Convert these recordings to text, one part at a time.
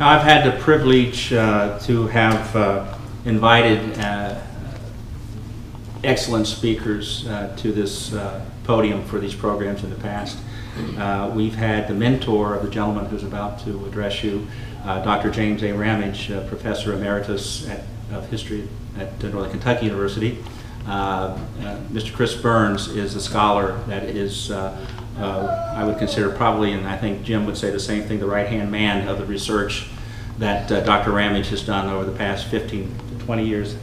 Now, I've had the privilege to have invited excellent speakers to this podium for these programs in the past. We've had the mentor of the gentleman who's about to address you, Dr. James A. Ramage, Professor Emeritus of History at Northern Kentucky University. Mr. Chris Burns is a scholar that is, I would consider probably, and I think Jim would say the same thing, the right-hand man of the research that Dr. Ramage has done over the past 15 to 20 years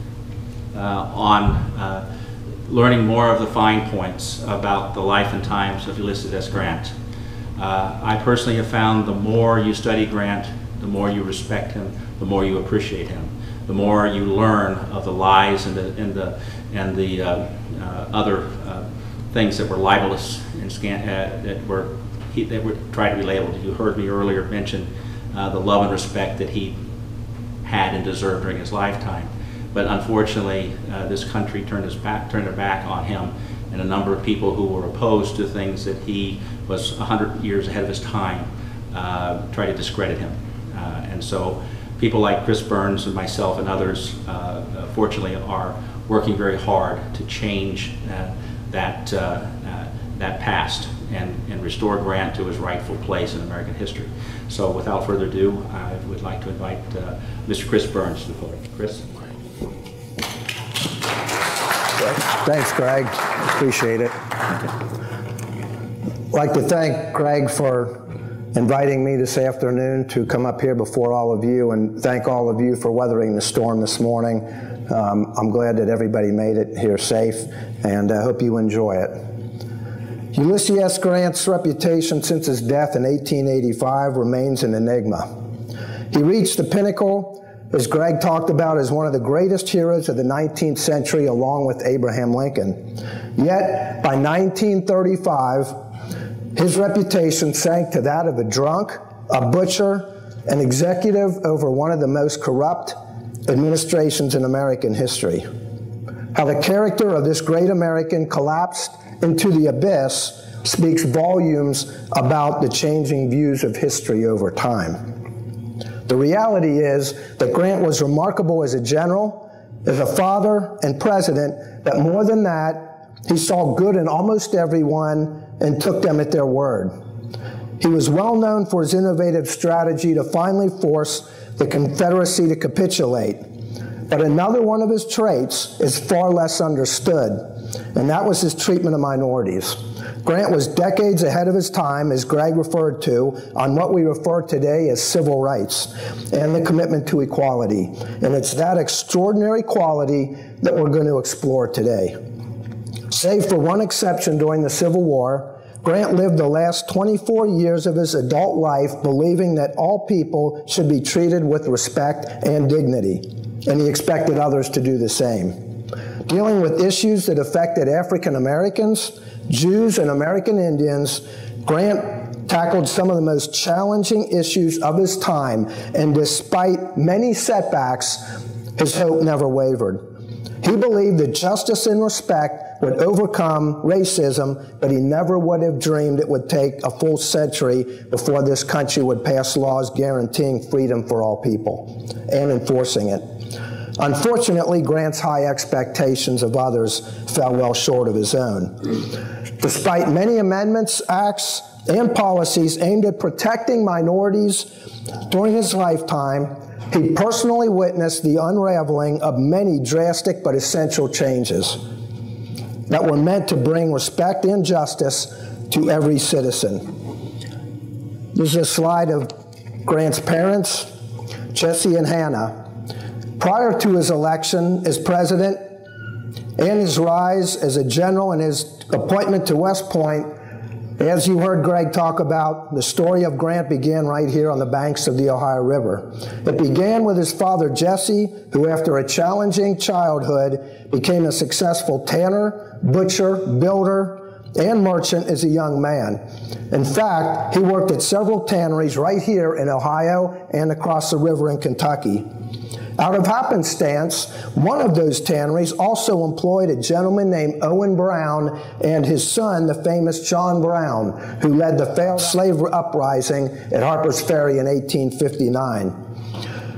on learning more of the fine points about the life and times of Ulysses S. Grant. I personally have found the more you study Grant, the more you respect him, the more you appreciate him, the more you learn of the lies and the other things that were libelous and that were tried to be labeled. You heard me earlier mention the love and respect that he had and deserved during his lifetime. But unfortunately, this country turned their back on him, and a number of people who were opposed to things that he was 100 years ahead of his time tried to discredit him. And so people like Chris Burns and myself and others, fortunately, are working very hard to change that past and restore Grant to his rightful place in American history. So without further ado, I would like to invite Mr. Chris Burns to the podium. Chris? Thanks, Greg. Appreciate it. I'd like to thank Greg for inviting me this afternoon to come up here before all of you, and thank all of you for weathering the storm this morning. I'm glad that everybody made it here safe, and I hope you enjoy it. Ulysses S. Grant's reputation since his death in 1885 remains an enigma. He reached the pinnacle, as Greg talked about, as one of the greatest heroes of the 19th century, along with Abraham Lincoln. Yet, by 1935, his reputation sank to that of a drunk, a butcher, an executive over one of the most corrupt administrations in American history. How the character of this great American collapsed into the abyss speaks volumes about the changing views of history over time. The reality is that Grant was remarkable as a general, as a father and president, but more than that, he saw good in almost everyone and took them at their word. He was well known for his innovative strategy to finally force the Confederacy to capitulate. But another one of his traits is far less understood, and that was his treatment of minorities. Grant was decades ahead of his time, as Greg referred to, on what we refer today as civil rights and the commitment to equality. And it's that extraordinary quality that we're going to explore today. Save for one exception during the Civil War, Grant lived the last 24 years of his adult life believing that all people should be treated with respect and dignity, and he expected others to do the same. Dealing with issues that affected African Americans, Jews, and American Indians, Grant tackled some of the most challenging issues of his time, and despite many setbacks, his hope never wavered. He believed that justice and respect would overcome racism, but he never would have dreamed it would take a full century before this country would pass laws guaranteeing freedom for all people and enforcing it. Unfortunately, Grant's high expectations of others fell well short of his own. Despite many amendments, acts, and policies aimed at protecting minorities during his lifetime, he personally witnessed the unraveling of many drastic but essential changes that were meant to bring respect and justice to every citizen. This is a slide of Grant's parents, Jesse and Hannah. Prior to his election as president and his rise as a general and his appointment to West Point, as you heard Greg talk about, the story of Grant began right here on the banks of the Ohio River. It began with his father, Jesse, who after a challenging childhood became a successful tanner, butcher, builder, and merchant as a young man. In fact, he worked at several tanneries right here in Ohio and across the river in Kentucky. Out of happenstance, one of those tanneries also employed a gentleman named Owen Brown and his son, the famous John Brown, who led the failed slave uprising at Harper's Ferry in 1859.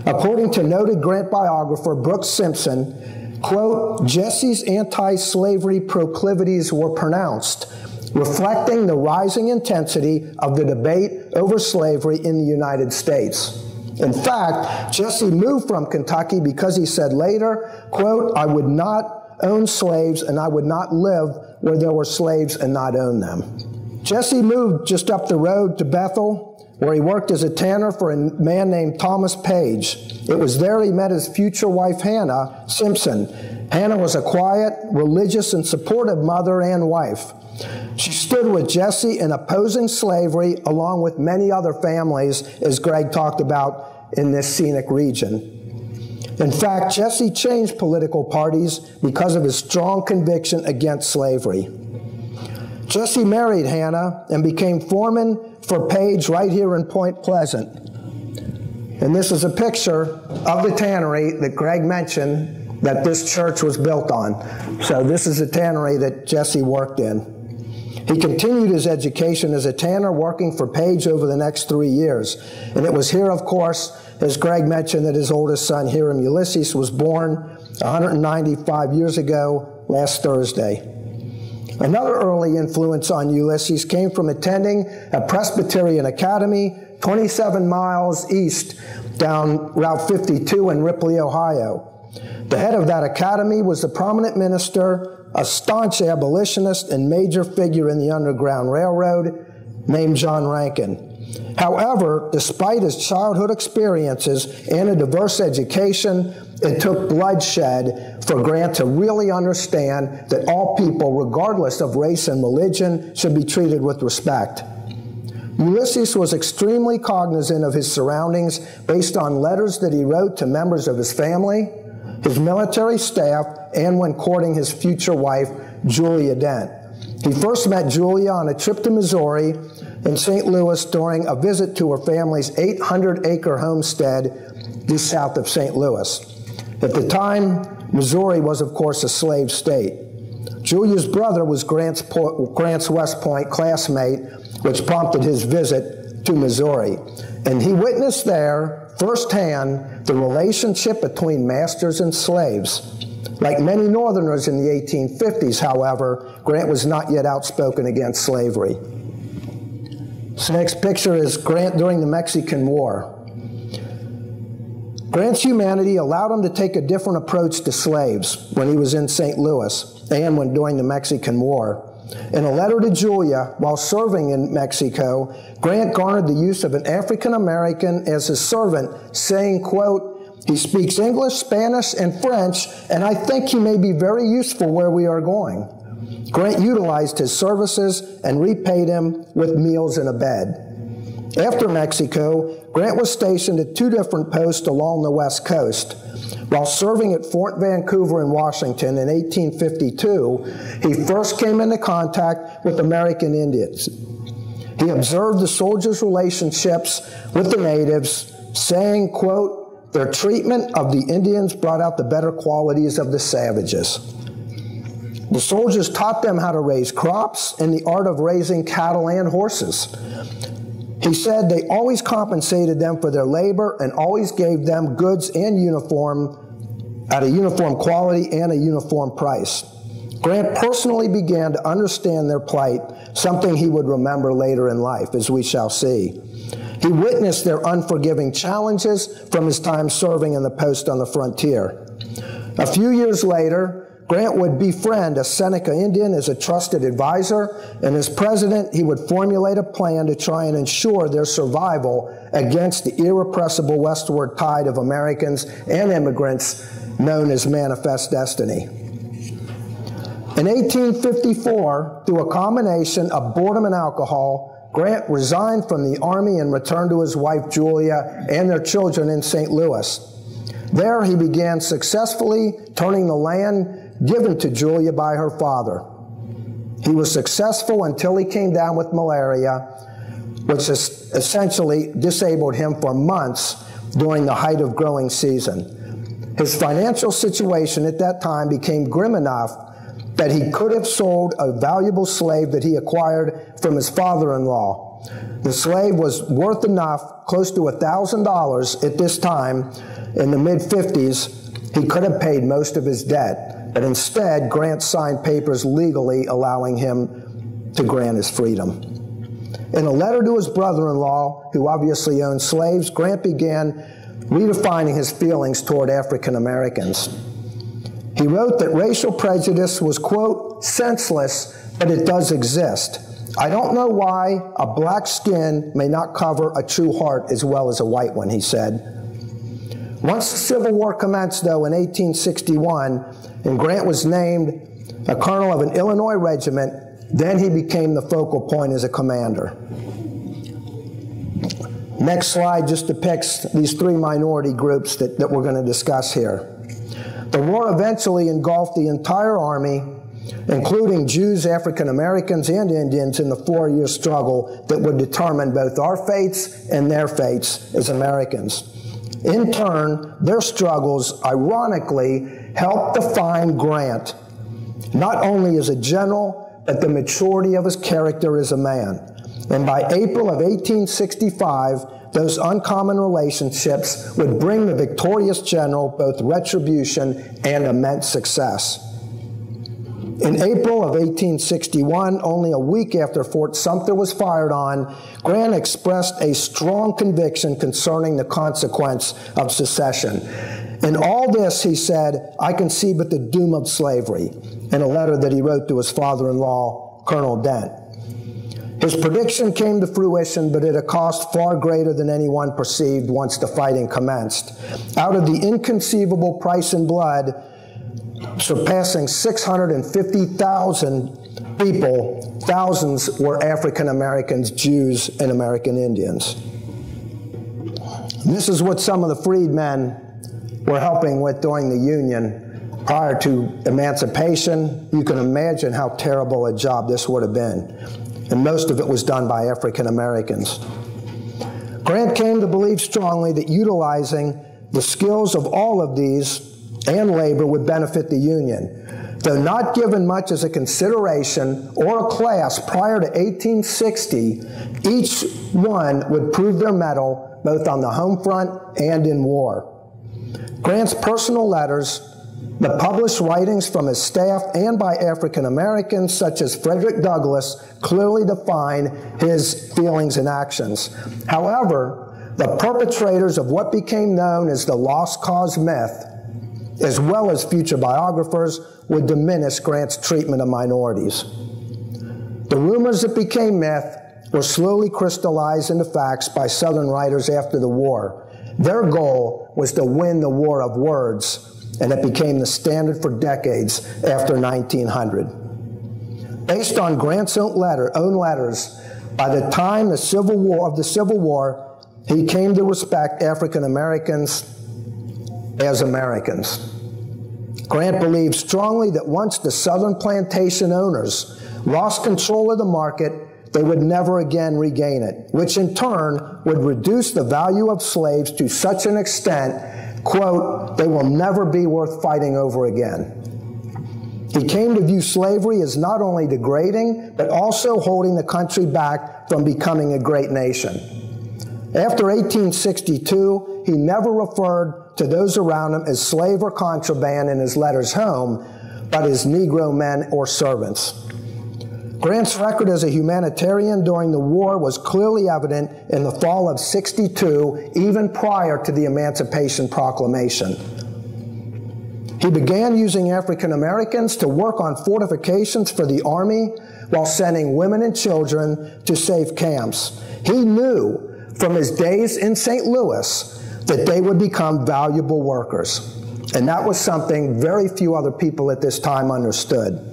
According to noted Grant biographer Brooks Simpson, quote, Jesse's anti-slavery proclivities were pronounced, reflecting the rising intensity of the debate over slavery in the United States. In fact, Jesse moved from Kentucky because he said later, quote, I would not own slaves and I would not live where there were slaves and not own them. Jesse moved just up the road to Bethel, where he worked as a tanner for a man named Thomas Page. It was there he met his future wife, Hannah Simpson. Hannah was a quiet, religious, and supportive mother and wife. She stood with Jesse in opposing slavery, along with many other families, as Greg talked about in this scenic region. In fact, Jesse changed political parties because of his strong conviction against slavery. Jesse married Hannah and became foreman for Page right here in Point Pleasant. And this is a picture of the tannery that Greg mentioned that this church was built on. So this is the tannery that Jesse worked in. He continued his education as a tanner, working for Page over the next 3 years. And it was here, of course, as Greg mentioned, that his oldest son, Hiram Ulysses, was born 195 years ago last Thursday. Another early influence on Ulysses came from attending a Presbyterian Academy 27 miles east down Route 52 in Ripley, Ohio. The head of that academy was a prominent minister, a staunch abolitionist and major figure in the Underground Railroad named John Rankin. However, despite his childhood experiences and a diverse education, it took bloodshed for Grant to really understand that all people, regardless of race and religion, should be treated with respect. Ulysses was extremely cognizant of his surroundings based on letters that he wrote to members of his family, his military staff, and when courting his future wife, Julia Dent. He first met Julia on a trip to Missouri in St. Louis during a visit to her family's 800-acre homestead just south of St. Louis. At the time, Missouri was, of course, a slave state. Julia's brother was Grant's West Point classmate, which prompted his visit to Missouri. And he witnessed there, firsthand, the relationship between masters and slaves. Like many Northerners in the 1850s, however, Grant was not yet outspoken against slavery. This next picture is Grant during the Mexican War. Grant's humanity allowed him to take a different approach to slaves when he was in St. Louis and when during the Mexican War. In a letter to Julia, while serving in Mexico, Grant garnered the use of an African American as his servant, saying, quote, he speaks English, Spanish, and French, and I think he may be very useful where we are going. Grant utilized his services and repaid him with meals and a bed. After Mexico, Grant was stationed at 2 different posts along the West Coast. While serving at Fort Vancouver in Washington in 1852, he first came into contact with American Indians. He observed the soldiers' relationships with the natives, saying, quote, their treatment of the Indians brought out the better qualities of the savages. The soldiers taught them how to raise crops and the art of raising cattle and horses. He said they always compensated them for their labor and always gave them goods and uniform at a uniform quality and a uniform price. Grant personally began to understand their plight, something he would remember later in life, as we shall see. He witnessed their unforgiving challenges from his time serving in the post on the frontier. A few years later, Grant would befriend a Seneca Indian as a trusted advisor, and as president, he would formulate a plan to try and ensure their survival against the irrepressible westward tide of Americans and immigrants known as Manifest Destiny. In 1854, through a combination of boredom and alcohol, Grant resigned from the Army and returned to his wife Julia and their children in St. Louis. There he began successfully turning the land given to Julia by her father. He was successful until he came down with malaria, which essentially disabled him for months during the height of growing season. His financial situation at that time became grim enough that he could have sold a valuable slave that he acquired from his father-in-law. The slave was worth enough, close to $1,000 at this time, in the mid-50s, he could have paid most of his debt, but instead, Grant signed papers legally allowing him to grant his freedom. In a letter to his brother-in-law, who obviously owned slaves, Grant began redefining his feelings toward African Americans. He wrote that racial prejudice was, quote, senseless, but it does exist. I don't know why a black skin may not cover a true heart as well as a white one, he said. Once the Civil War commenced, though, in 1861, and Grant was named a colonel of an Illinois regiment, then he became the focal point as a commander. Next slide just depicts these three minority groups that we're going to discuss here. The war eventually engulfed the entire army, including Jews, African Americans, and Indians in the 4-year struggle that would determine both our fates and their fates as Americans. In turn, their struggles, ironically, helped define Grant, not only as a general, but the maturity of his character as a man. And by April of 1865, those uncommon relationships would bring the victorious general both retribution and immense success. In April of 1861, only a week after Fort Sumter was fired on, Grant expressed a strong conviction concerning the consequence of secession. In all this, he said, I can see but the doom of slavery, in a letter that he wrote to his father-in-law, Colonel Dent. His prediction came to fruition, but at a cost far greater than anyone perceived once the fighting commenced. Out of the inconceivable price in blood, surpassing 650,000 people, thousands were African Americans, Jews, and American Indians. This is what some of the freedmen were helping with during the Union prior to emancipation. You can imagine how terrible a job this would have been. And most of it was done by African Americans. Grant came to believe strongly that utilizing the skills of all of these and labor would benefit the Union. Though not given much as a consideration or a class prior to 1860, each one would prove their mettle both on the home front and in war. Grant's personal letters, the published writings from his staff and by African Americans such as Frederick Douglass clearly define his feelings and actions. However, the perpetrators of what became known as the lost cause myth, as well as future biographers, would diminish Grant's treatment of minorities. The rumors that became myth were slowly crystallized into facts by Southern writers after the war. Their goal was to win the war of words, and it became the standard for decades after 1900. Based on Grant's own letters, by the time of the Civil War, he came to respect African Americans as Americans. Grant believed strongly that once the Southern plantation owners lost control of the market, they would never again regain it, which in turn would reduce the value of slaves to such an extent, quote, they will never be worth fighting over again. He came to view slavery as not only degrading, but also holding the country back from becoming a great nation. After 1862, he never referred to those around him as slave or contraband in his letters home, but as Negro men or servants. Grant's record as a humanitarian during the war was clearly evident in the fall of '62, even prior to the Emancipation Proclamation. He began using African Americans to work on fortifications for the Army while sending women and children to safe camps. He knew from his days in St. Louis that they would become valuable workers. And that was something very few other people at this time understood.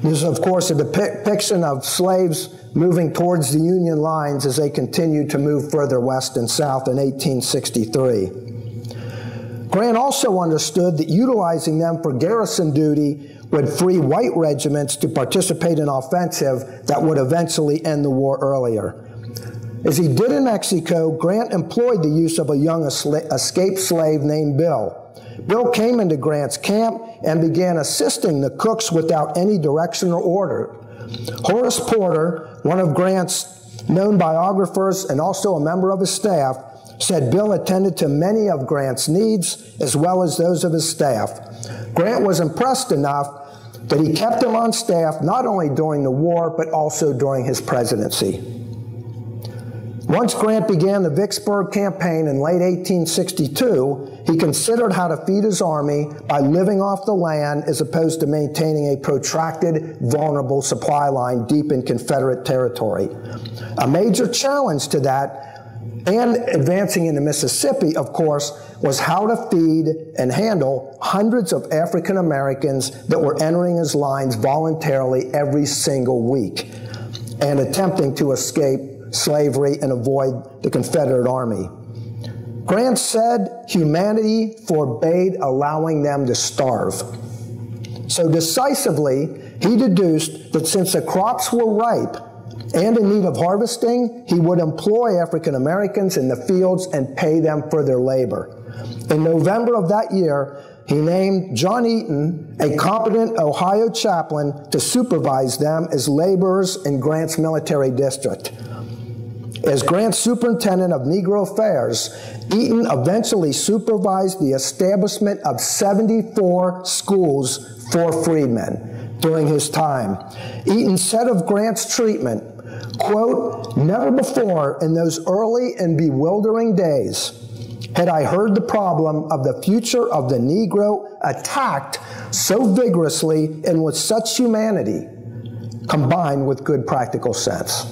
This is, of course, a depiction of slaves moving towards the Union lines as they continued to move further west and south in 1863. Grant also understood that utilizing them for garrison duty would free white regiments to participate in offensive that would eventually end the war earlier. As he did in Mexico, Grant employed the use of a young escaped slave named Bill. Bill came into Grant's camp and began assisting the cooks without any direction or order. Horace Porter, one of Grant's known biographers and also a member of his staff, said Bill attended to many of Grant's needs as well as those of his staff. Grant was impressed enough that he kept him on staff not only during the war, but also during his presidency. Once Grant began the Vicksburg campaign in late 1862, he considered how to feed his army by living off the land as opposed to maintaining a protracted, vulnerable supply line deep in Confederate territory. A major challenge to that, and advancing into Mississippi, of course, was how to feed and handle hundreds of African Americans that were entering his lines voluntarily every single week and attempting to escape slavery and avoid the Confederate Army. Grant said humanity forbade allowing them to starve. So decisively, he deduced that since the crops were ripe and in need of harvesting, he would employ African Americans in the fields and pay them for their labor. In November of that year, he named John Eaton, a competent Ohio chaplain, to supervise them as laborers in Grant's military district. As Grant's superintendent of Negro Affairs, Eaton eventually supervised the establishment of 74 schools for freedmen during his time. Eaton said of Grant's treatment, quote, "Never before in those early and bewildering days had I heard the problem of the future of the Negro attacked so vigorously and with such humanity, combined with good practical sense."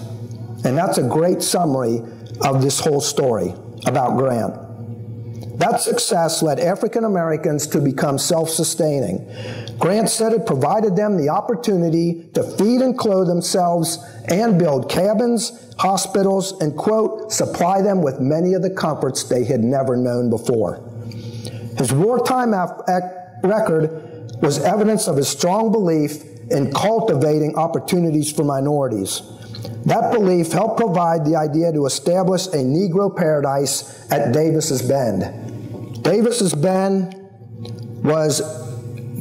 And that's a great summary of this whole story about Grant. That success led African Americans to become self-sustaining. Grant said it provided them the opportunity to feed and clothe themselves and build cabins, hospitals, and, quote, supply them with many of the comforts they had never known before. His wartime record was evidence of his strong belief in cultivating opportunities for minorities. That belief helped provide the idea to establish a Negro paradise at Davis's Bend. Davis's Bend was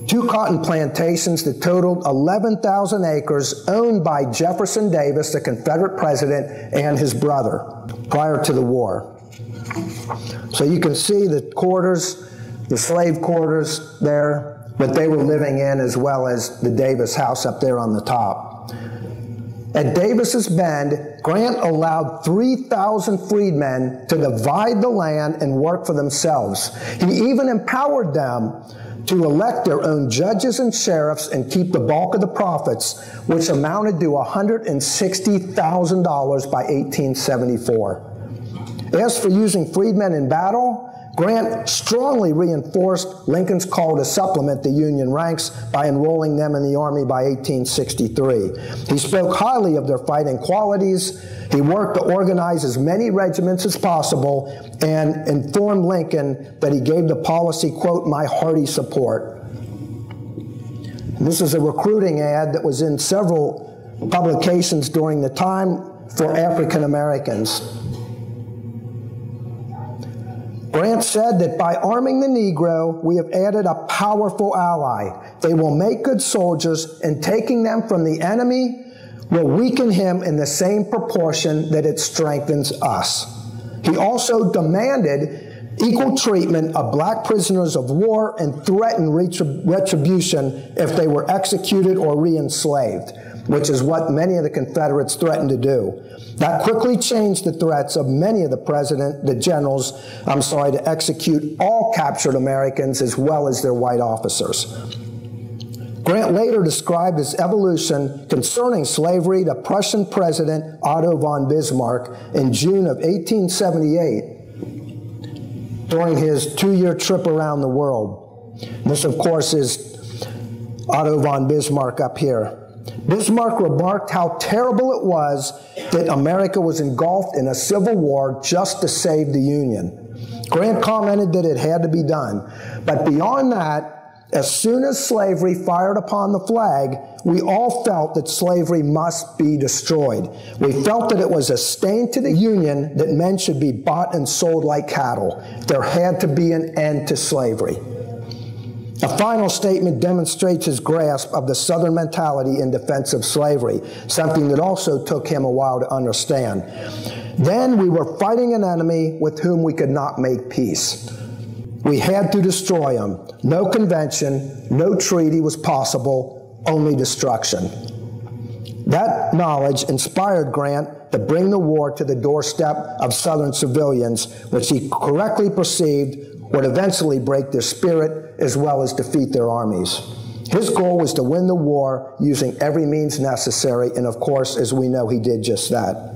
2 cotton plantations that totaled 11,000 acres owned by Jefferson Davis, the Confederate president, and his brother prior to the war. So you can see the quarters, the slave quarters there that they were living in, as well as the Davis house up there on the top. At Davis's Bend, Grant allowed 3,000 freedmen to divide the land and work for themselves. He even empowered them to elect their own judges and sheriffs and keep the bulk of the profits, which amounted to $160,000 by 1874. As for using freedmen in battle, Grant strongly reinforced Lincoln's call to supplement the Union ranks by enrolling them in the Army by 1863. He spoke highly of their fighting qualities. He worked to organize as many regiments as possible and informed Lincoln that he gave the policy, quote, my hearty support. And this is a recruiting ad that was in several publications during the time for African Americans. Grant said that by arming the Negro, we have added a powerful ally. They will make good soldiers, and taking them from the enemy will weaken him in the same proportion that it strengthens us. He also demanded equal treatment of black prisoners of war and threatened retribution if they were executed or re-enslaved, which is what many of the Confederates threatened to do. That quickly changed the threats of many of the generals, to execute all captured Americans as well as their white officers. Grant later described his evolution concerning slavery to Prussian President Otto von Bismarck in June of 1878 during his 2-year trip around the world. This, of course, is Otto von Bismarck up here. Bismarck remarked how terrible it was that America was engulfed in a civil war just to save the Union. Grant commented that it had to be done. But beyond that, as soon as slavery fired upon the flag, we all felt that slavery must be destroyed. We felt that it was a stain to the Union that men should be bought and sold like cattle. There had to be an end to slavery. A final statement demonstrates his grasp of the Southern mentality in defense of slavery, something that also took him a while to understand. Then we were fighting an enemy with whom we could not make peace. We had to destroy him. No convention, no treaty was possible, only destruction. That knowledge inspired Grant to bring the war to the doorstep of Southern civilians, which he correctly perceived would eventually break their spirit as well as defeat their armies. His goal was to win the war using every means necessary, and of course, as we know, he did just that.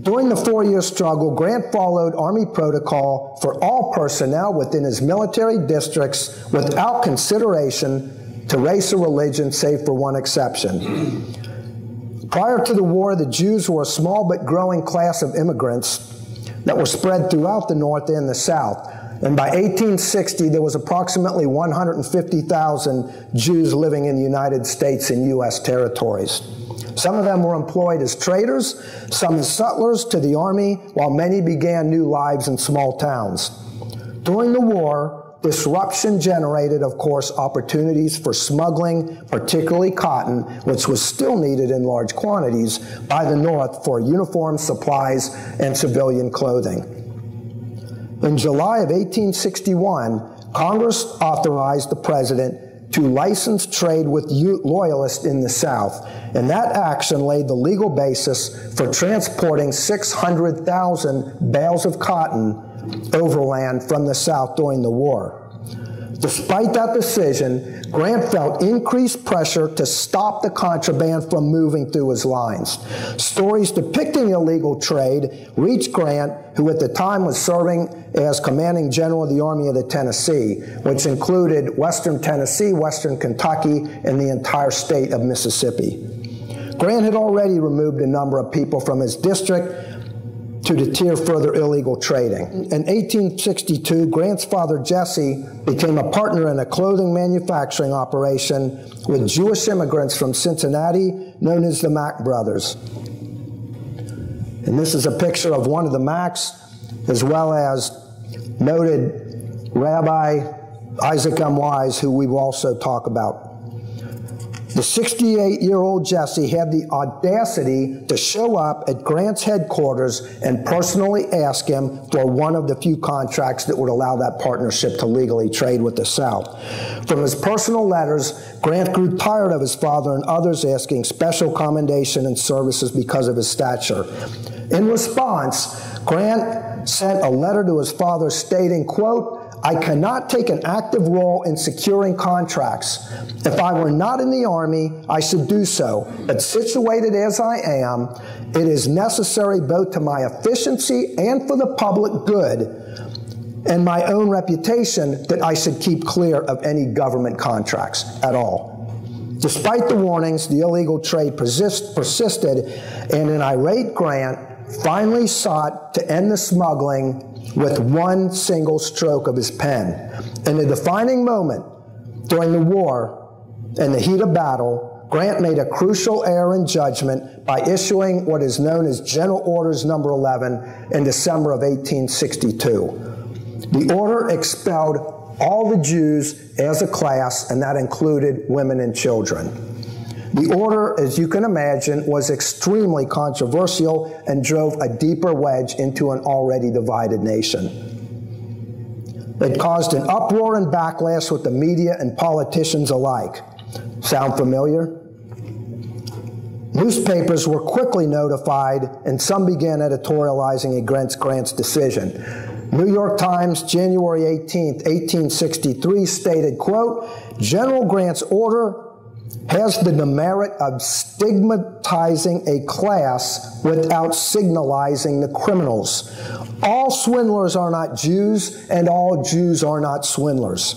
During the 4-year struggle, Grant followed Army protocol for all personnel within his military districts without consideration to race or religion, save for one exception. Prior to the war, the Jews were a small but growing class of immigrants that were spread throughout the North and the South. And by 1860, there was approximately 150,000 Jews living in the United States and U.S. territories. Some of them were employed as traders, some as sutlers to the army, while many began new lives in small towns. During the war, disruption generated, of course, opportunities for smuggling, particularly cotton, which was still needed in large quantities by the North for uniforms, supplies, and civilian clothing. In July of 1861, Congress authorized the President to license trade with Loyalists in the South, and that action laid the legal basis for transporting 600,000 bales of cotton overland from the South during the war. Despite that decision, Grant felt increased pressure to stop the contraband from moving through his lines. Stories depicting illegal trade reached Grant, who at the time was serving as commanding general of the Army of the Tennessee, which included Western Tennessee, Western Kentucky, and the entire state of Mississippi. Grant had already removed a number of people from his district to deter further illegal trading. In 1862, Grant's father, Jesse, became a partner in a clothing manufacturing operation with Jewish immigrants from Cincinnati, known as the Mack brothers. And this is a picture of one of the Macks, as well as noted Rabbi Isaac M. Weis, who we will also talk about. The 68-year-old Jesse had the audacity to show up at Grant's headquarters and personally ask him for one of the few contracts that would allow that partnership to legally trade with the South. From his personal letters, Grant grew tired of his father and others asking special commendation and services because of his stature. In response, Grant sent a letter to his father stating, quote, "I cannot take an active role in securing contracts. If I were not in the Army, I should do so. But situated as I am, it is necessary both to my efficiency and for the public good and my own reputation that I should keep clear of any government contracts at all." Despite the warnings, the illegal trade persisted, and an irate Grant finally sought to end the smuggling with one single stroke of his pen. In a defining moment during the war, in the heat of battle, Grant made a crucial error in judgment by issuing what is known as General Orders No. 11 in December of 1862. The order expelled all the Jews as a class, and that included women and children. The order, as you can imagine, was extremely controversial and drove a deeper wedge into an already divided nation. It caused an uproar and backlash with the media and politicians alike. Sound familiar? Newspapers were quickly notified, and some began editorializing against Grant's decision. New York Times, January 18, 1863, stated, quote, "General Grant's order has the demerit of stigmatizing a class without signalizing the criminals. All swindlers are not Jews, and all Jews are not swindlers."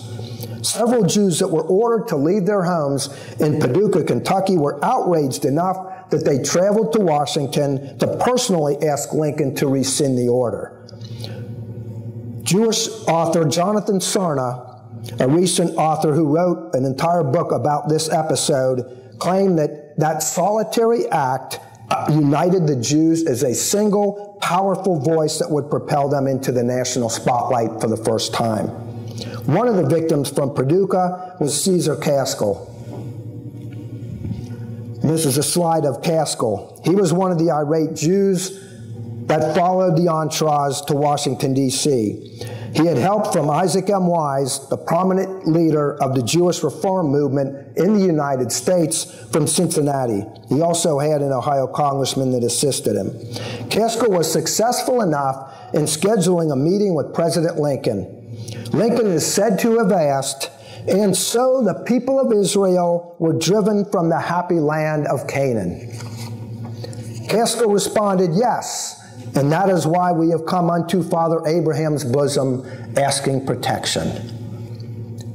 Several Jews that were ordered to leave their homes in Paducah, Kentucky, were outraged enough that they traveled to Washington to personally ask Lincoln to rescind the order. Jewish author Jonathan Sarna, a recent author who wrote an entire book about this episode, claimed that that solitary act united the Jews as a single, powerful voice that would propel them into the national spotlight for the first time. One of the victims from Paducah was Caesar Caskell. This is a slide of Caskell. He was one of the irate Jews that followed the entourage to Washington, D.C. He had help from Isaac M. Weis, the prominent leader of the Jewish Reform movement in the United States, from Cincinnati. He also had an Ohio congressman that assisted him. Caskell was successful enough in scheduling a meeting with President Lincoln. Lincoln is said to have asked, "And so the people of Israel were driven from the happy land of Canaan." Caskell responded, "Yes, and that is why we have come unto Father Abraham's bosom, asking protection."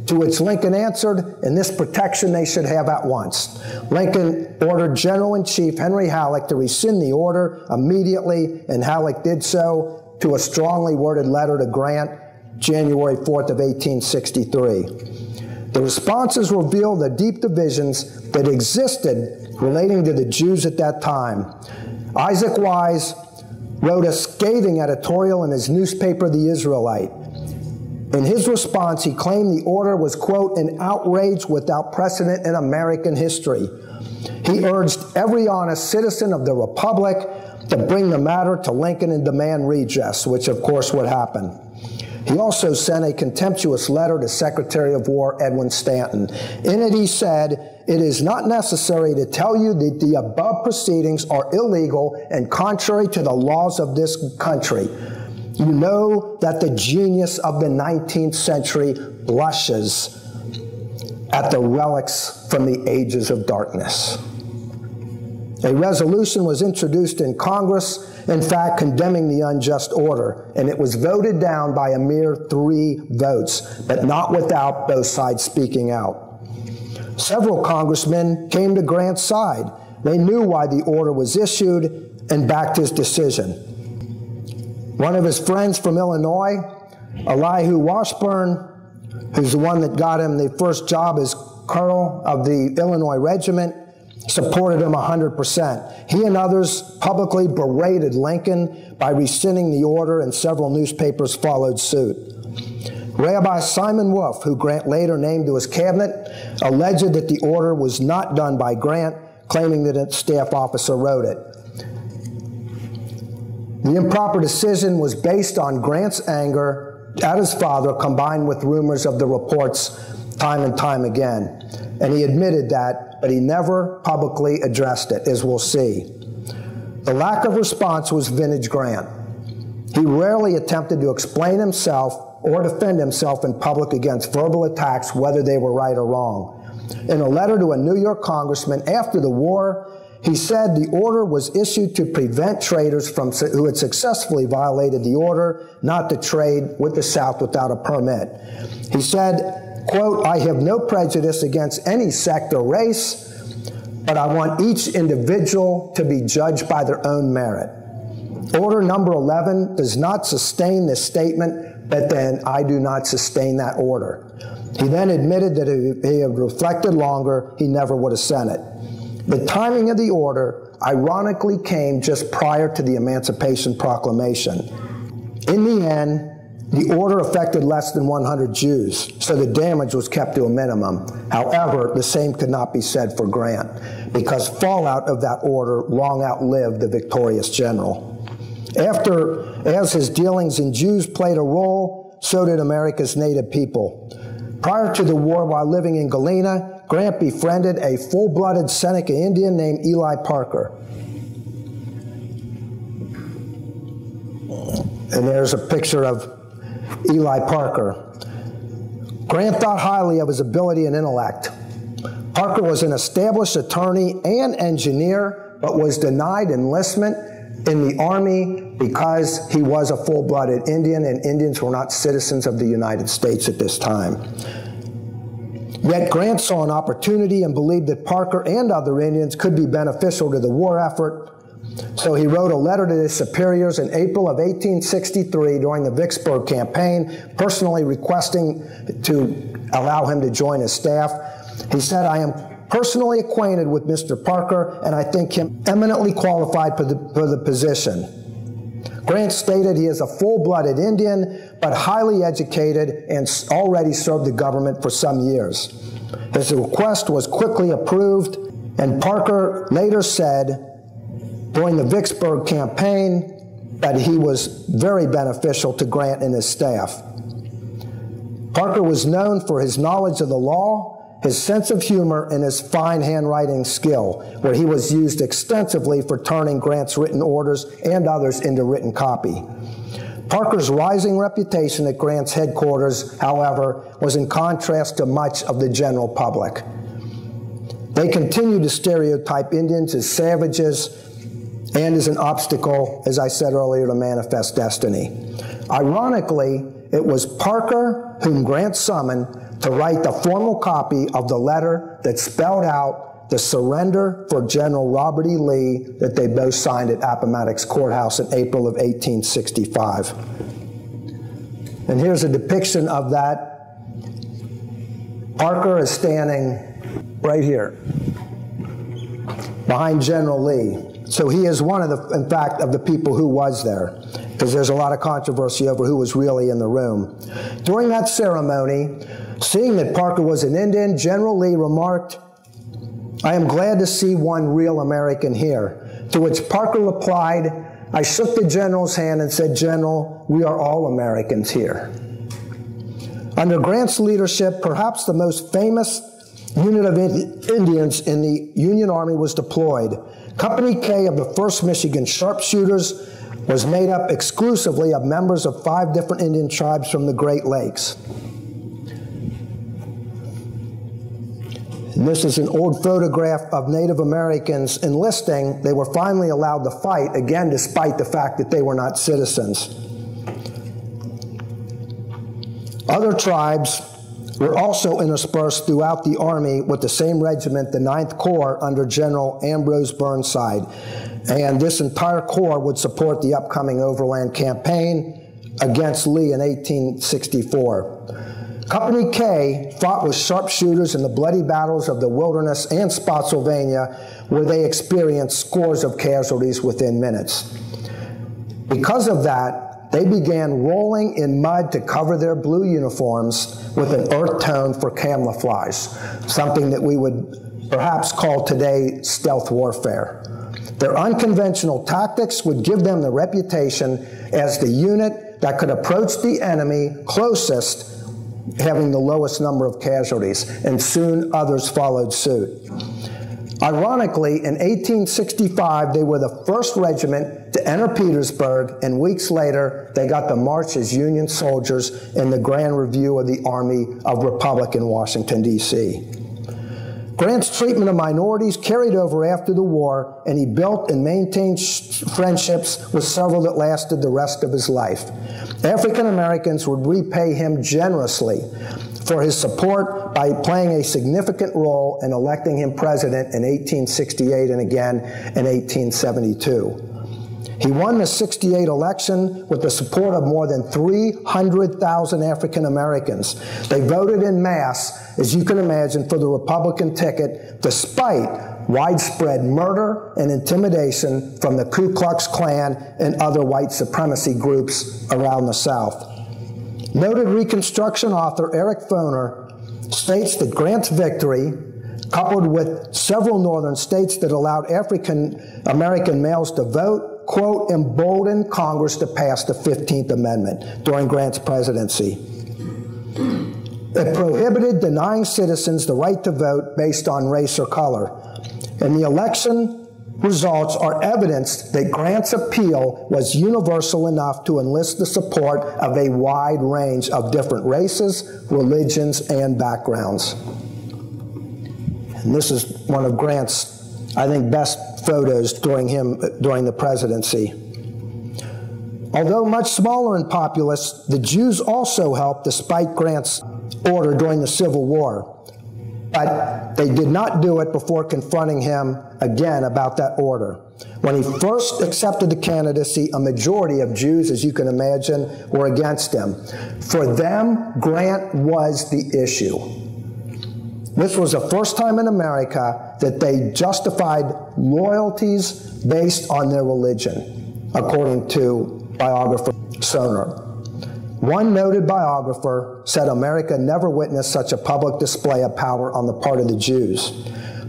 To which Lincoln answered, "And this protection they should have at once." Lincoln ordered General-in-Chief Henry Halleck to rescind the order immediately, and Halleck did so to a strongly worded letter to Grant, January 4th of 1863. The responses revealed the deep divisions that existed relating to the Jews at that time. Isaac Weis wrote a scathing editorial in his newspaper, The Israelite. In his response, he claimed the order was, quote, "an outrage without precedent in American history." He urged every honest citizen of the Republic to bring the matter to Lincoln and demand redress, which of course would happen. He also sent a contemptuous letter to Secretary of War Edwin Stanton. In it he said, "It is not necessary to tell you that the above proceedings are illegal and contrary to the laws of this country. You know that the genius of the 19th century blushes at the relics from the ages of darkness." A resolution was introduced in Congress, in fact, condemning the unjust order, and it was voted down by a mere 3 votes, but not without both sides speaking out. Several congressmen came to Grant's side. They knew why the order was issued and backed his decision. One of his friends from Illinois, Elihu Washburne, who's the one that got him the first job as colonel of the Illinois regiment, supported him 100%. He and others publicly berated Lincoln by rescinding the order, and several newspapers followed suit. Rabbi Simon Wolf, who Grant later named to his cabinet, alleged that the order was not done by Grant, claiming that a staff officer wrote it. The improper decision was based on Grant's anger at his father, combined with rumors of the reports time and time again. And he admitted that, but he never publicly addressed it, as we'll see. The lack of response was vintage Grant. He rarely attempted to explain himself or defend himself in public against verbal attacks, whether they were right or wrong. In a letter to a New York congressman after the war, he said the order was issued to prevent traders who had successfully violated the order not to trade with the South without a permit. He said, quote, "I have no prejudice against any sect or race, but I want each individual to be judged by their own merit. Order number 11 does not sustain this statement, but then I do not sustain that order." He then admitted that if he had reflected longer, he never would have sent it. The timing of the order ironically came just prior to the Emancipation Proclamation. In the end, the order affected less than 100 Jews, so the damage was kept to a minimum. However, the same could not be said for Grant, because fallout of that order long outlived the victorious general. As his dealings in Jews played a role, so did America's native people. Prior to the war, while living in Galena, Grant befriended a full-blooded Seneca Indian named Eli Parker. And there's a picture of Eli Parker. Grant thought highly of his ability and intellect. Parker was an established attorney and engineer, but was denied enlistment in the Army because he was a full-blooded Indian, and Indians were not citizens of the United States at this time. Yet Grant saw an opportunity and believed that Parker and other Indians could be beneficial to the war effort. So he wrote a letter to his superiors in April of 1863 during the Vicksburg campaign, personally requesting to allow him to join his staff. He said, "I am personally acquainted with Mr. Parker, and I think him eminently qualified for the position." Grant stated he is a full-blooded Indian, but highly educated and already served the government for some years. His request was quickly approved, and Parker later said during the Vicksburg campaign that he was very beneficial to Grant and his staff. Parker was known for his knowledge of the law, his sense of humor, and his fine handwriting skill, where he was used extensively for turning Grant's written orders and others into written copy. Parker's rising reputation at Grant's headquarters, however, was in contrast to much of the general public. They continued to stereotype Indians as savages and as an obstacle, as I said earlier, to manifest destiny. Ironically, it was Parker whom Grant summoned to write the formal copy of the letter that spelled out the surrender for General Robert E. Lee that they both signed at Appomattox Courthouse in April of 1865. And here's a depiction of that. Parker is standing right here behind General Lee. So he is one of the, in fact, of the people who was there, because there's a lot of controversy over who was really in the room. During that ceremony, seeing that Parker was an Indian, General Lee remarked, "I am glad to see one real American here." To which Parker replied, "I shook the general's hand and said, 'General, we are all Americans here.'" Under Grant's leadership, perhaps the most famous unit of Indians in the Union Army was deployed. Company K of the 1st Michigan Sharpshooters was made up exclusively of members of 5 different Indian tribes from the Great Lakes. And this is an old photograph of Native Americans enlisting. They were finally allowed to fight, again, despite the fact that they were not citizens. Other tribes were also interspersed throughout the Army with the same regiment, the 9th Corps, under General Ambrose Burnside. And this entire corps would support the upcoming overland campaign against Lee in 1864. Company K fought with sharpshooters in the bloody battles of the Wilderness and Spotsylvania, where they experienced scores of casualties within minutes. Because of that, they began rolling in mud to cover their blue uniforms with an earth tone for camouflage, something that we would perhaps call today stealth warfare. Their unconventional tactics would give them the reputation as the unit that could approach the enemy closest, having the lowest number of casualties, and soon others followed suit. Ironically, in 1865, they were the 1st regiment to enter Petersburg, and weeks later, they got to march as Union soldiers in the Grand Review of the Army of Republic in Washington, D.C. Grant's treatment of minorities carried over after the war, and he built and maintained friendships with several that lasted the rest of his life. African Americans would repay him generously for his support by playing a significant role in electing him president in 1868 and again in 1872. He won the 68 election with the support of more than 300,000 African Americans. They voted en masse, as you can imagine, for the Republican ticket, despite widespread murder and intimidation from the Ku Klux Klan and other white supremacy groups around the South. Noted Reconstruction author Eric Foner states that Grant's victory, coupled with several northern states that allowed African American males to vote, quote, emboldened Congress to pass the 15th Amendment during Grant's presidency. It prohibited denying citizens the right to vote based on race or color. And the election results are evidence that Grant's appeal was universal enough to enlist the support of a wide range of different races, religions, and backgrounds. And this is one of Grant's, I think, best photos during the presidency. Although much smaller and populous, the Jews also helped despite Grant's order during the Civil War. But they did not do it before confronting him again about that order. When he first accepted the candidacy, a majority of Jews, as you can imagine, were against him. For them, Grant was the issue. This was the first time in America that they justified loyalties based on their religion, according to biographer Soner. One noted biographer said America never witnessed such a public display of power on the part of the Jews.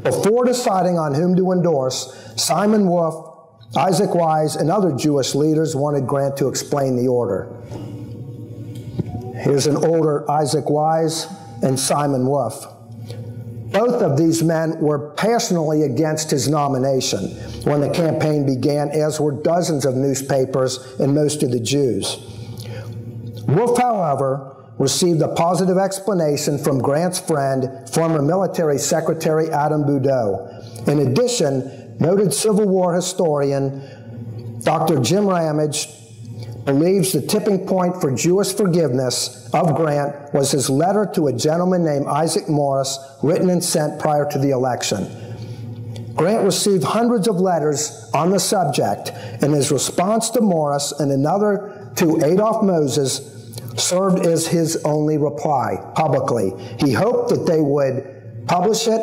Before deciding on whom to endorse, Simon Wolf, Isaac Weis, and other Jewish leaders wanted Grant to explain the order. Here's an older Isaac Weis and Simon Wolf. Both of these men were passionately against his nomination when the campaign began, as were dozens of newspapers and most of the Jews. Wolf, however, received a positive explanation from Grant's friend, former military secretary Adam Boudreaux. In addition, noted Civil War historian Dr. Jim Ramage believes the tipping point for Jewish forgiveness of Grant was his letter to a gentleman named Isaac Morris, written and sent prior to the election. Grant received hundreds of letters on the subject, and his response to Morris and another to Adolph Moses served as his only reply publicly. He hoped that they would publish it,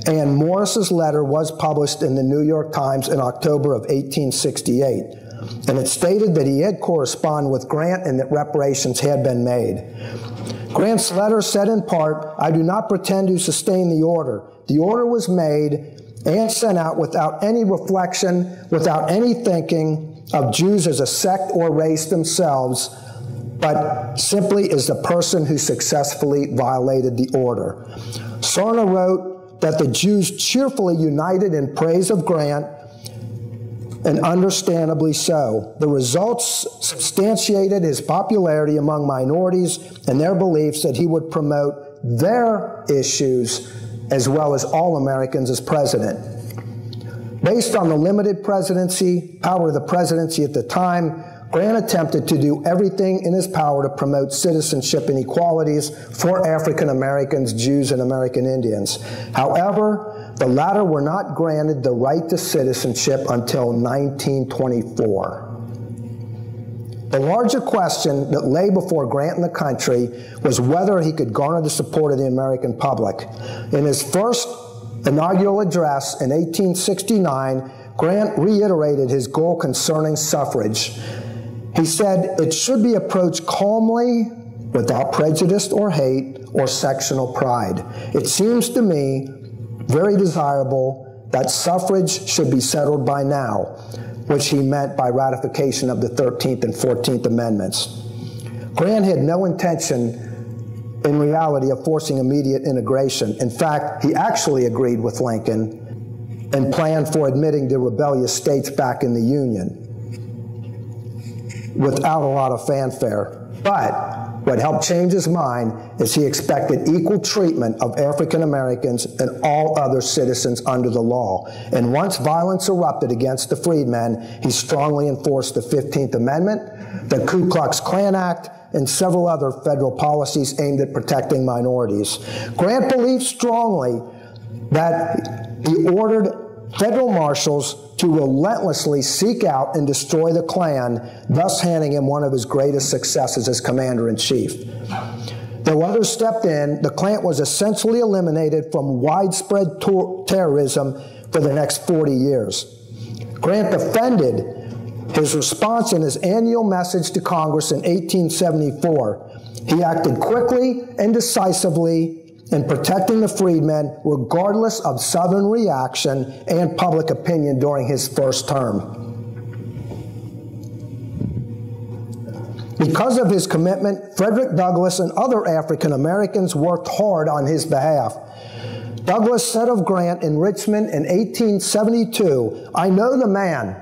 and Morris's letter was published in the New York Times in October of 1868. And it stated that he had corresponded with Grant and that reparations had been made. Grant's letter said in part, "I do not pretend to sustain the order. The order was made and sent out without any reflection, without any thinking of Jews as a sect or race themselves, but simply as the person who successfully violated the order." Sarna wrote that the Jews cheerfully united in praise of Grant, and understandably so. The results substantiated his popularity among minorities and their beliefs that he would promote their issues as well as all Americans as president. Based on the limited power of the presidency at the time, Grant attempted to do everything in his power to promote citizenship and equalities for African Americans, Jews, and American Indians. However, the latter were not granted the right to citizenship until 1924. The larger question that lay before Grant and the country was whether he could garner the support of the American public. In his first inaugural address in 1869, Grant reiterated his goal concerning suffrage. He said, "It should be approached calmly, without prejudice or hate or sectional pride. It seems to me very desirable that suffrage should be settled by now," which he meant by ratification of the 13th and 14th Amendments. Grant had no intention, in reality, of forcing immediate integration. In fact, he actually agreed with Lincoln and planned for admitting the rebellious states back in the Union without a lot of fanfare. But what helped change his mind is he expected equal treatment of African Americans and all other citizens under the law. And once violence erupted against the freedmen, he strongly enforced the 15th Amendment, the Ku Klux Klan Act, and several other federal policies aimed at protecting minorities. Grant believed strongly that he ordered federal marshals to relentlessly seek out and destroy the Klan, thus handing him one of his greatest successes as commander-in-chief. Though others stepped in, the Klan was essentially eliminated from widespread terrorism for the next 40 years. Grant defended his response in his annual message to Congress in 1874. He acted quickly and decisively in protecting the freedmen, regardless of Southern reaction and public opinion during his first term. Because of his commitment, Frederick Douglass and other African Americans worked hard on his behalf. Douglass said of Grant in Richmond in 1872, "I know the man.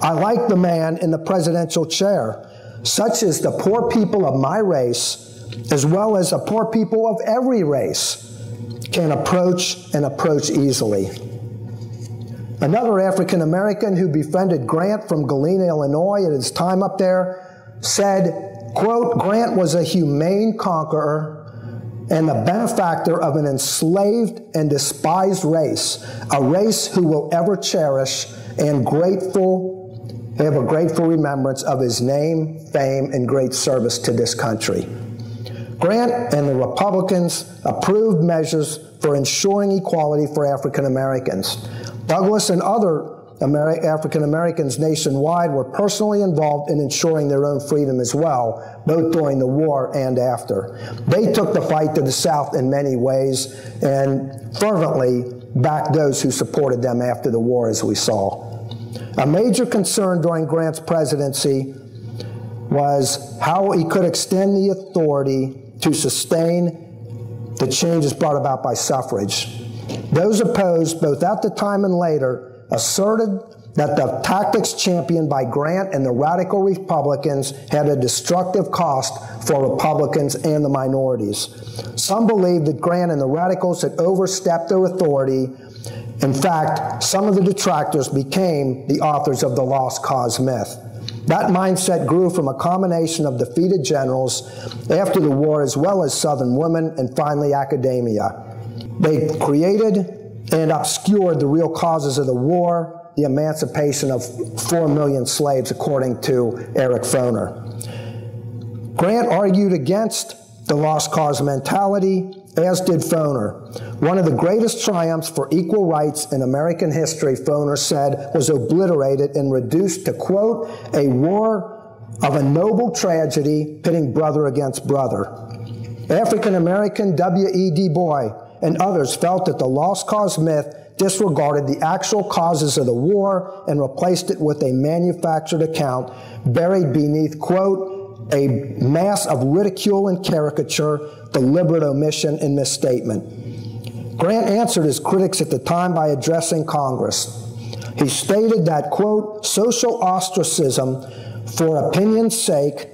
I like the man in the presidential chair. Such is the poor people of my race, as well as the poor people of every race, can approach and approach easily." Another African American who befriended Grant from Galena, Illinois at his time up there said, quote, "Grant was a humane conqueror and the benefactor of an enslaved and despised race, a race who will ever cherish and have a grateful remembrance of his name, fame, and great service to this country." Grant and the Republicans approved measures for ensuring equality for African Americans. Douglass and other African Americans nationwide were personally involved in ensuring their own freedom as well, both during the war and after. They took the fight to the South in many ways and fervently backed those who supported them after the war, as we saw. A major concern during Grant's presidency was how he could extend the authority to sustain the changes brought about by suffrage. Those opposed, both at the time and later, asserted that the tactics championed by Grant and the radical Republicans had a destructive cost for Republicans and the minorities. Some believed that Grant and the radicals had overstepped their authority. In fact, some of the detractors became the authors of the lost cause myth. That mindset grew from a combination of defeated generals after the war, as well as Southern women and finally academia. They created and obscured the real causes of the war, the emancipation of 4 million slaves, according to Eric Foner. Grant argued against the lost cause mentality, as did Foner. One of the greatest triumphs for equal rights in American history, Foner said, was obliterated and reduced to, quote, a war of a noble tragedy pitting brother against brother. African-American W.E. Du Bois and others felt that the lost cause myth disregarded the actual causes of the war and replaced it with a manufactured account buried beneath, quote, a mass of ridicule and caricature, deliberate omission and misstatement. Grant answered his critics at the time by addressing Congress. He stated that, quote, social ostracism for opinion's sake,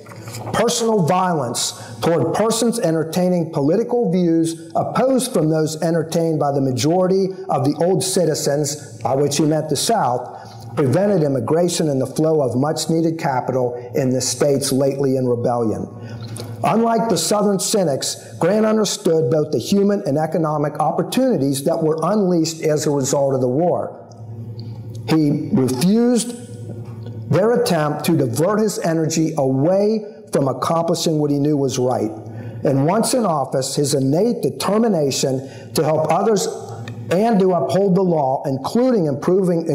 personal violence toward persons entertaining political views opposed from those entertained by the majority of the old citizens, by which he meant the South, prevented immigration and the flow of much-needed capital in the states lately in rebellion. Unlike the Southern cynics, Grant understood both the human and economic opportunities that were unleashed as a result of the war. He refused their attempt to divert his energy away from accomplishing what he knew was right. And once in office, his innate determination to help others and to uphold the law, included improving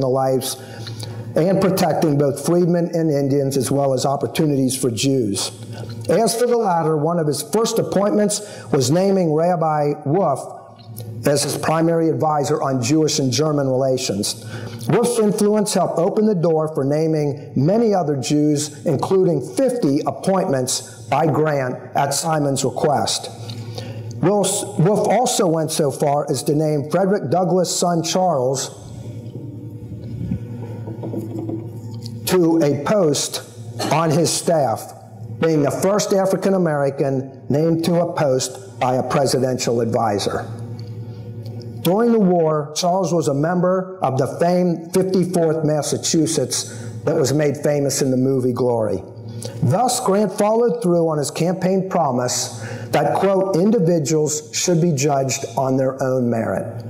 the lives and protecting both freedmen and Indians, as well as opportunities for Jews. As for the latter, one of his first appointments was naming Rabbi Wolf as his primary advisor on Jewish and German relations. Wolf's influence helped open the door for naming many other Jews, including 50 appointments by Grant at Simon's request. Wolf also went so far as to name Frederick Douglass' son Charles to a post on his staff, being the first African American named to a post by a presidential advisor. During the war, Charles was a member of the famed 54th Massachusetts that was made famous in the movie Glory. Thus, Grant followed through on his campaign promise that, quote, individuals should be judged on their own merit.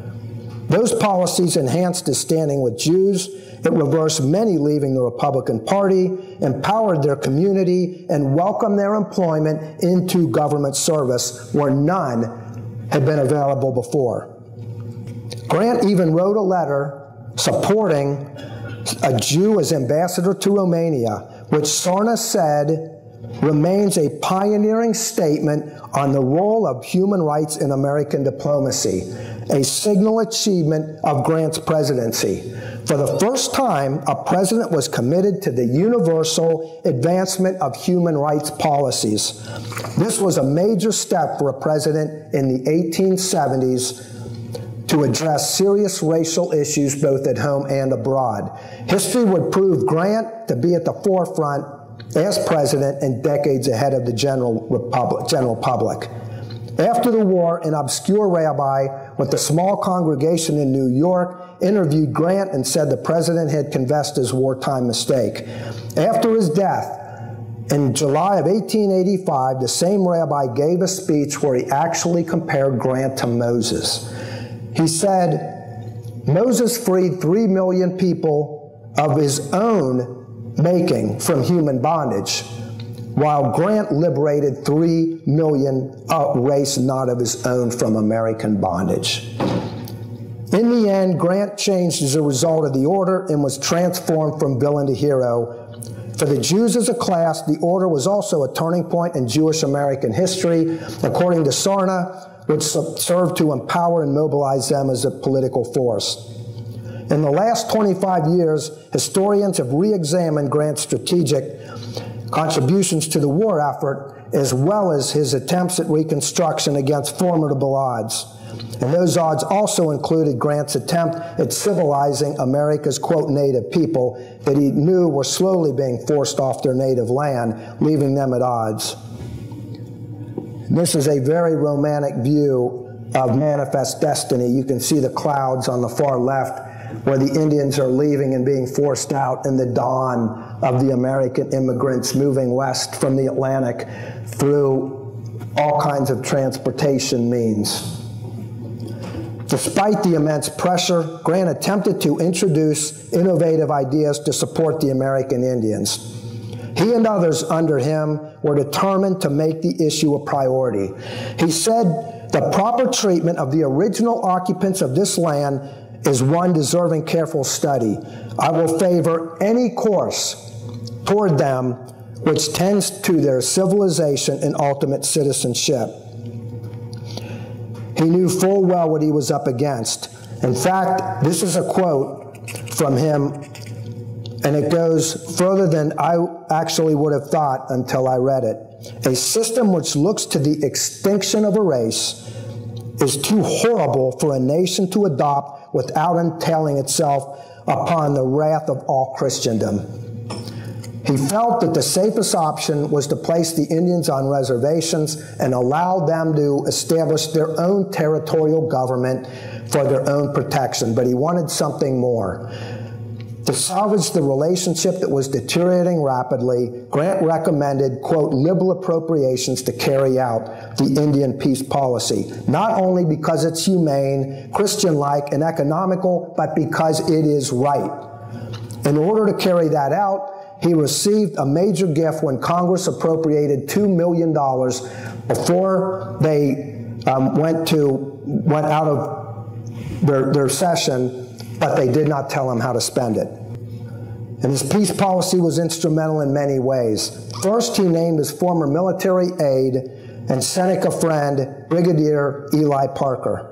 Those policies enhanced his standing with Jews. It reversed many leaving the Republican Party, empowered their community, and welcomed their employment into government service where none had been available before. Grant even wrote a letter supporting a Jew as ambassador to Romania, which Sarna said remains a pioneering statement on the role of human rights in American diplomacy, a signal achievement of Grant's presidency. For the first time, a president was committed to the universal advancement of human rights policies. This was a major step for a president in the 1870s to address serious racial issues both at home and abroad. History would prove Grant to be at the forefront as president and decades ahead of the general public. After the war, an obscure rabbi with a small congregation in New York interviewed Grant and said the president had confessed his wartime mistake. After his death, in July of 1885, the same rabbi gave a speech where he actually compared Grant to Moses. He said, Moses freed 3 million people of his own making from human bondage, while Grant liberated 3 million race not of his own from American bondage. In the end, Grant changed as a result of the order and was transformed from villain to hero. For the Jews as a class, the order was also a turning point in Jewish American history, according to Sarna, which served to empower and mobilize them as a political force. In the last 25 years, historians have re-examined Grant's strategic contributions to the war effort, as well as his attempts at reconstruction against formidable odds. And those odds also included Grant's attempt at civilizing America's, quote, native people that he knew were slowly being forced off their native land, leaving them at odds. This is a very romantic view of Manifest Destiny. You can see the clouds on the far left where the Indians are leaving and being forced out in the dawn of the American immigrants moving west from the Atlantic through all kinds of transportation means. Despite the immense pressure, Grant attempted to introduce innovative ideas to support the American Indians. He and others under him were determined to make the issue a priority. He said, "The proper treatment of the original occupants of this land is one deserving careful study. I will favor any course toward them which tends to their civilization and ultimate citizenship." He knew full well what he was up against. In fact, this is a quote from him, and it goes further than I actually would have thought until I read it. "A system which looks to the extinction of a race is too horrible for a nation to adopt without entailing itself upon the wrath of all Christendom." He felt that the safest option was to place the Indians on reservations and allow them to establish their own territorial government for their own protection, but he wanted something more. To salvage the relationship that was deteriorating rapidly, Grant recommended, quote, liberal appropriations to carry out the Indian peace policy, not only because it's humane, Christian-like, and economical, but because it is right. In order to carry that out, he received a major gift when Congress appropriated $2 million before they went out of their session, but they did not tell him how to spend it. And his peace policy was instrumental in many ways. First, he named his former military aide and Seneca friend, Brigadier Eli Parker,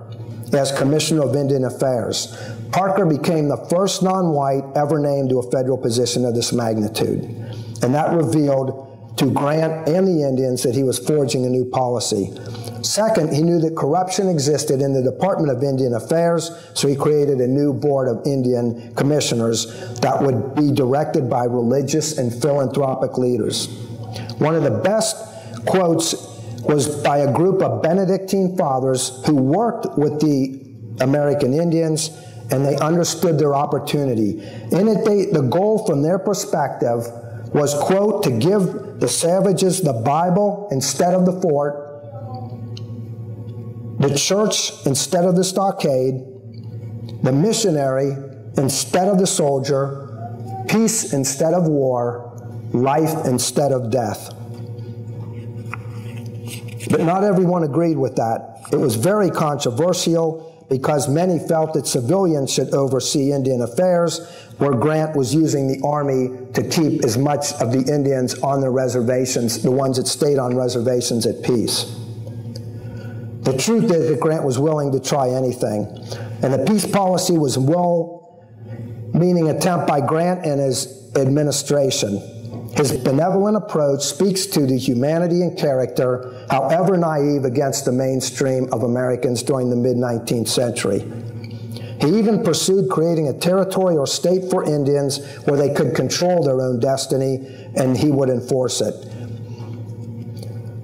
as Commissioner of Indian Affairs. Parker became the first non-white ever named to a federal position of this magnitude. And that revealed to Grant and the Indians that he was forging a new policy. Second, he knew that corruption existed in the Department of Indian Affairs, so he created a new board of Indian commissioners that would be directed by religious and philanthropic leaders. One of the best quotes was by a group of Benedictine fathers who worked with the American Indians, and they understood their opportunity. In it, the goal from their perspective was, quote, to give the savages the Bible instead of the fort, the church instead of the stockade, the missionary instead of the soldier, peace instead of war, life instead of death. But not everyone agreed with that. It was very controversial because many felt that civilians should oversee Indian affairs, where Grant was using the Army to keep as much of the Indians on their reservations, the ones that stayed on reservations, at peace. The truth is that Grant was willing to try anything, and the peace policy was a well-meaning attempt by Grant and his administration. His benevolent approach speaks to the humanity and character, however naive, against the mainstream of Americans during the mid-19th century. He even pursued creating a territory or state for Indians where they could control their own destiny, and he would enforce it.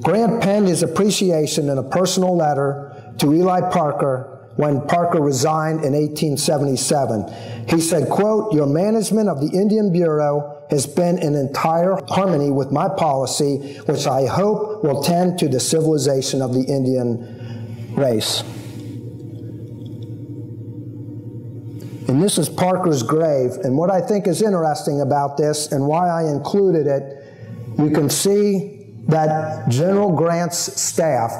Grant penned his appreciation in a personal letter to Eli Parker when Parker resigned in 1877. He said, quote, "Your management of the Indian Bureau has been in entire harmony with my policy, which I hope will tend to the civilization of the Indian race." And this is Parker's grave. And what I think is interesting about this and why I included it, you can see that General Grant's staff,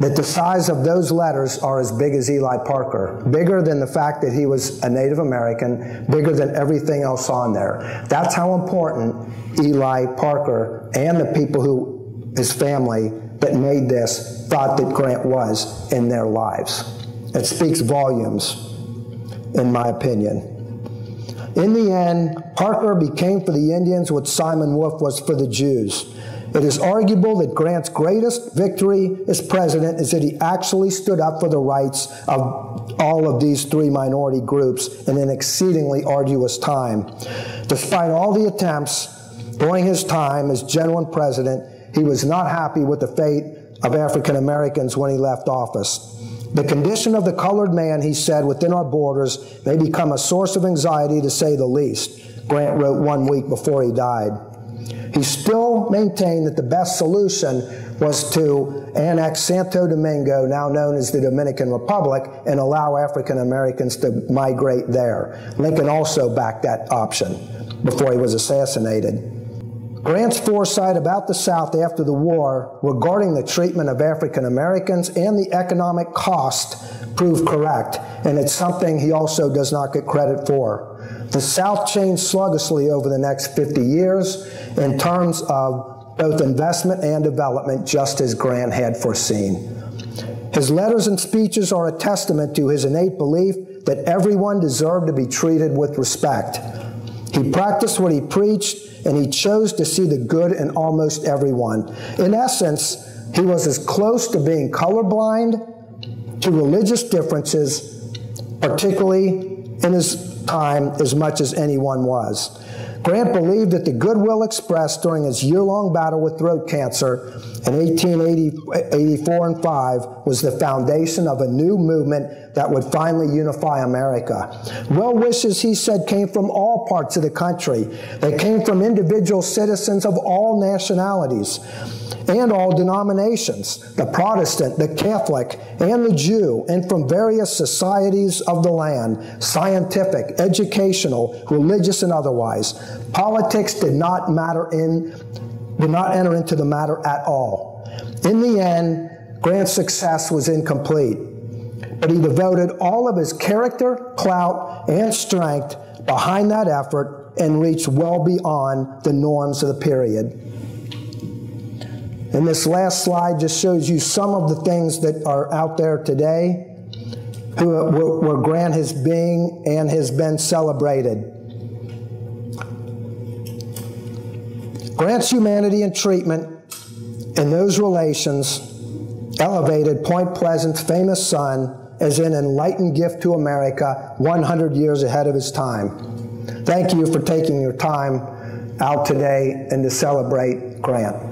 that the size of those letters are as big as Eli Parker, bigger than the fact that he was a Native American, bigger than everything else on there. That's how important Eli Parker and the people who, his family that made this, thought that Grant was in their lives. It speaks volumes, in my opinion. In the end, Parker became for the Indians what Simon Wolfe was for the Jews. It is arguable that Grant's greatest victory as president is that he actually stood up for the rights of all of these three minority groups in an exceedingly arduous time. Despite all the attempts during his time as general and president, he was not happy with the fate of African Americans when he left office. The condition of the colored man, he said, within our borders may become a source of anxiety, to say the least, Grant wrote 1 week before he died. He still maintained that the best solution was to annex Santo Domingo, now known as the Dominican Republic, and allow African Americans to migrate there. Lincoln also backed that option before he was assassinated. Grant's foresight about the South after the war regarding the treatment of African Americans and the economic cost proved correct, and it's something he also does not get credit for. The South changed sluggishly over the next 50 years in terms of both investment and development, just as Grant had foreseen. His letters and speeches are a testament to his innate belief that everyone deserved to be treated with respect. He practiced what he preached, and he chose to see the good in almost everyone. In essence, he was as close to being colorblind to religious differences, particularly in his time, as much as anyone was. Grant believed that the goodwill expressed during his year-long battle with throat cancer in 1884 and 5 was the foundation of a new movement that would finally unify America. Well wishes, he said, came from all parts of the country. They came from individual citizens of all nationalities and all denominations, the Protestant, the Catholic, and the Jew, and from various societies of the land, scientific, educational, religious, and otherwise. Politics did not enter into the matter at all. In the end, Grant's success was incomplete, but he devoted all of his character, clout, and strength behind that effort and reached well beyond the norms of the period. And this last slide just shows you some of the things that are out there today where Grant has been and has been celebrated. Grant's humanity and treatment in those relations elevated Point Pleasant's famous son as an enlightened gift to America 100 years ahead of his time. Thank you for taking your time out today and to celebrate Grant.